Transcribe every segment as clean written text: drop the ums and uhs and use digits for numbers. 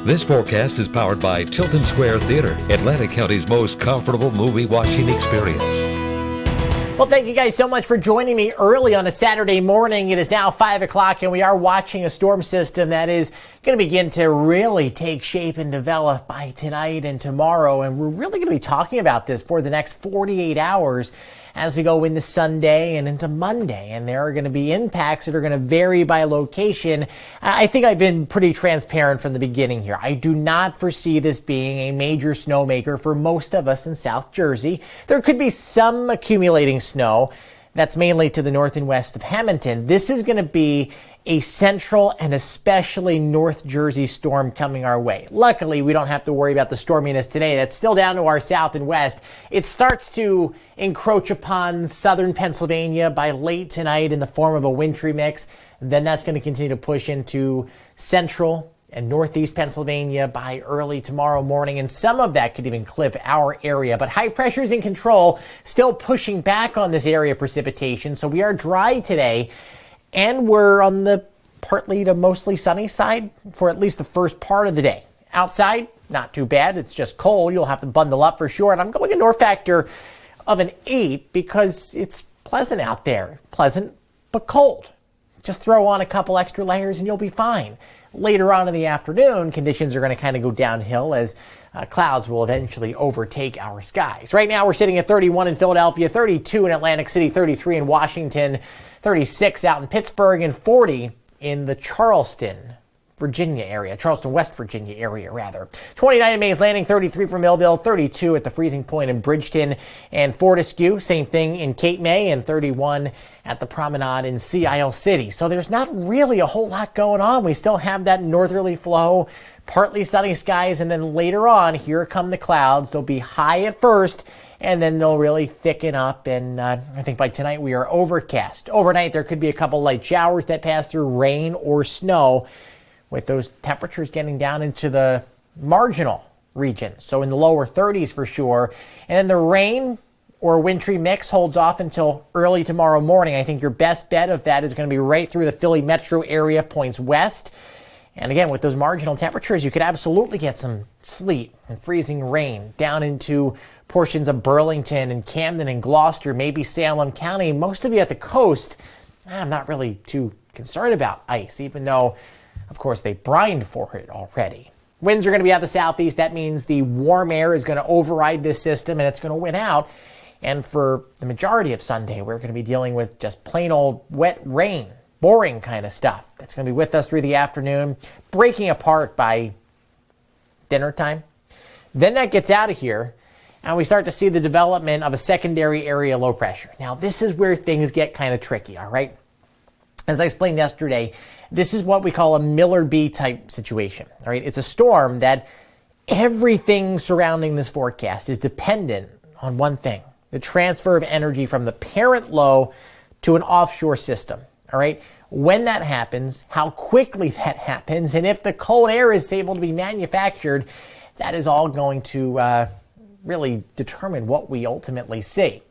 This forecast is powered by Tilton Square Theater, Atlantic County's most comfortable movie watching experience. Well, thank you guys so much for joining me early on a Saturday morning. It is now 5 o'clock and we are watching a storm system that is going to begin to really take shape and develop by tonight and tomorrow. And we're really going to be talking about this for the next 48 hours as we go into Sunday and into Monday. And there are going to be impacts that are going to vary by location. I think I've been pretty transparent from the beginning here. I do not foresee this being a major snowmaker for most of us in South Jersey. There could be some accumulating snow. That's mainly to the north and west of Hamilton. This is going to be a central and especially North Jersey storm coming our way. Luckily, we don't have to worry about the storminess today. That's still down to our south and west. It starts to encroach upon southern Pennsylvania by late tonight in the form of a wintry mix. Then that's going to continue to push into central and northeast Pennsylvania by early tomorrow morning, and some of that could even clip our area. But high pressure is in control, still pushing back on this area of precipitation. So we are dry today, and we're on the partly to mostly sunny side for at least the first part of the day. Outside, not too bad. It's just cold. You'll have to bundle up for sure. And I'm going a north factor of an 8 because it's pleasant out there. Pleasant, but cold. Just throw on a couple extra layers and you'll be fine. Later on in the afternoon, conditions are going to kind of go downhill as clouds will eventually overtake our skies. Right now, we're sitting at 31 in Philadelphia, 32 in Atlantic City, 33 in Washington, 36 out in Pittsburgh, and 40 in the Charleston, West Virginia area, rather. 29 in Mays Landing, 33 for Millville, 32 at the freezing point in Bridgeton and Fortescue. Same thing in Cape May, and 31 at the Promenade in Sea Isle City. So there's not really a whole lot going on. We still have that northerly flow, partly sunny skies, and then later on, here come the clouds. They'll be high at first, and then they'll really thicken up, and I think by tonight we are overcast. Overnight, there could be a couple light showers that pass through, rain or snow, with those temperatures getting down into the marginal regions, so in the lower 30s for sure. And then the rain or wintry mix holds off until early tomorrow morning. I think your best bet of that is going to be right through the Philly metro area, points west. And again, with those marginal temperatures, you could absolutely get some sleet and freezing rain down into portions of Burlington and Camden and Gloucester, maybe Salem County. Most of you at the coast, I'm not really too concerned about ice, even though, of course, they brined for it already. Winds are going to be out the southeast. That means the warm air is going to override this system and it's going to win out. And for the majority of Sunday, we're going to be dealing with just plain old wet rain, boring kind of stuff. That's going to be with us through the afternoon, breaking apart by dinner time. Then that gets out of here, and we start to see the development of a secondary area low pressure. Now, this is where things get kind of tricky, all right? As I explained yesterday, this is what we call a Miller-B type situation, all right? It's a storm that everything surrounding this forecast is dependent on one thing: the transfer of energy from the parent low to an offshore system, all right? When that happens, how quickly that happens, and if the cold air is able to be manufactured, that is all going to really determine what we ultimately see.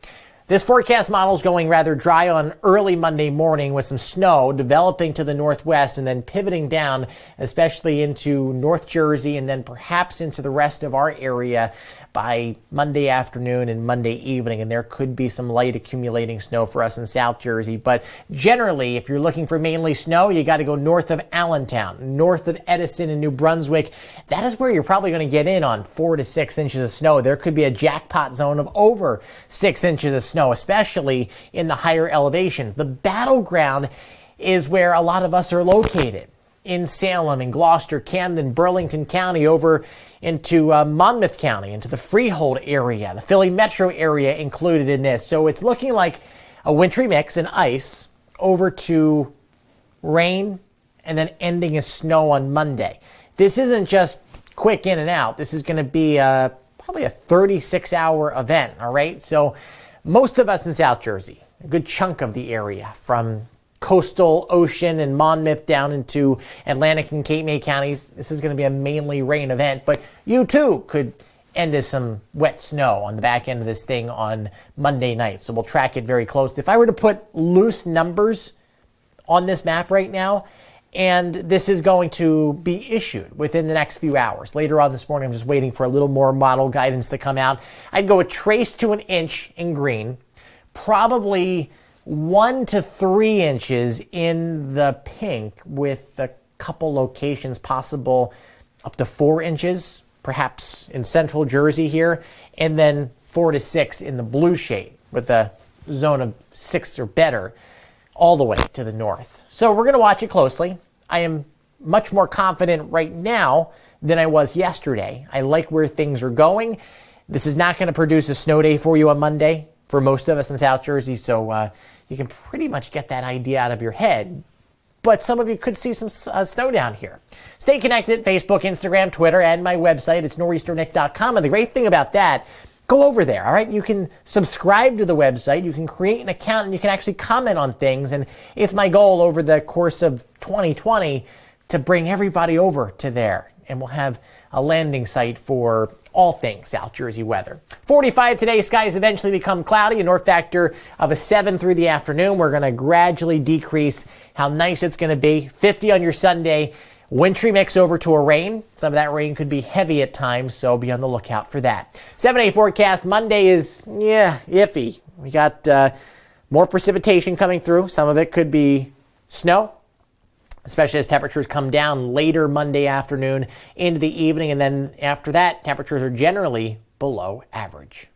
This forecast model is going rather dry on early Monday morning with some snow developing to the northwest and then pivoting down, especially into North Jersey and then perhaps into the rest of our area by Monday afternoon and Monday evening. And there could be some light accumulating snow for us in South Jersey. But generally, if you're looking for mainly snow, you got to go north of Allentown, north of Edison and New Brunswick. That is where you're probably going to get in on 4 to 6 inches of snow. There could be a jackpot zone of over 6 inches of snow, especially in the higher elevations. The battleground is where a lot of us are located, in Salem and Gloucester, Camden, Burlington County, over into Monmouth County, into the Freehold area, the Philly metro area included in this. So it's looking like a wintry mix and ice over to rain and then ending in snow on Monday. This isn't just quick in and out. This is going to be probably a 36-hour event, all right? So most of us in South Jersey, a good chunk of the area, from coastal ocean and Monmouth down into Atlantic and Cape May counties, this is going to be a mainly rain event, but you too could end as some wet snow on the back end of this thing on Monday night. So we'll track it very close. If I were to put loose numbers on this map right now, And this is going to be issued within the next few hours. Later on this morning, I'm just waiting for a little more model guidance to come out. I'd go a trace to an inch in green, probably 1 to 3 inches in the pink, with a couple locations possible up to 4 inches, perhaps in central Jersey here, and then 4 to 6 in the blue shade with a zone of 6 or better all the way to the north. So we're going to watch it closely. I am much more confident right now than I was yesterday. I like where things are going. This is not going to produce a snow day for you on Monday for most of us in South Jersey, so you can pretty much get that idea out of your head. But some of you could see some snow down here. Stay connected, Facebook, Instagram, Twitter, and my website. It's nor'easternick.com. And the great thing about that, go over there, all right? You can subscribe to the website. You can create an account, and you can actually comment on things. And it's my goal over the course of 2020 to bring everybody over to there. And we'll have a landing site for all things South Jersey weather. 45 today. Skies eventually become cloudy. A north factor of a 7 through the afternoon. We're going to gradually decrease how nice it's going to be. 50 on your Sunday. Wintry mix over to a rain. Some of that rain could be heavy at times, so be on the lookout for that. 7-day forecast. Monday is, iffy. We got more precipitation coming through. Some of it could be snow, especially as temperatures come down later Monday afternoon into the evening. And then after that, temperatures are generally below average.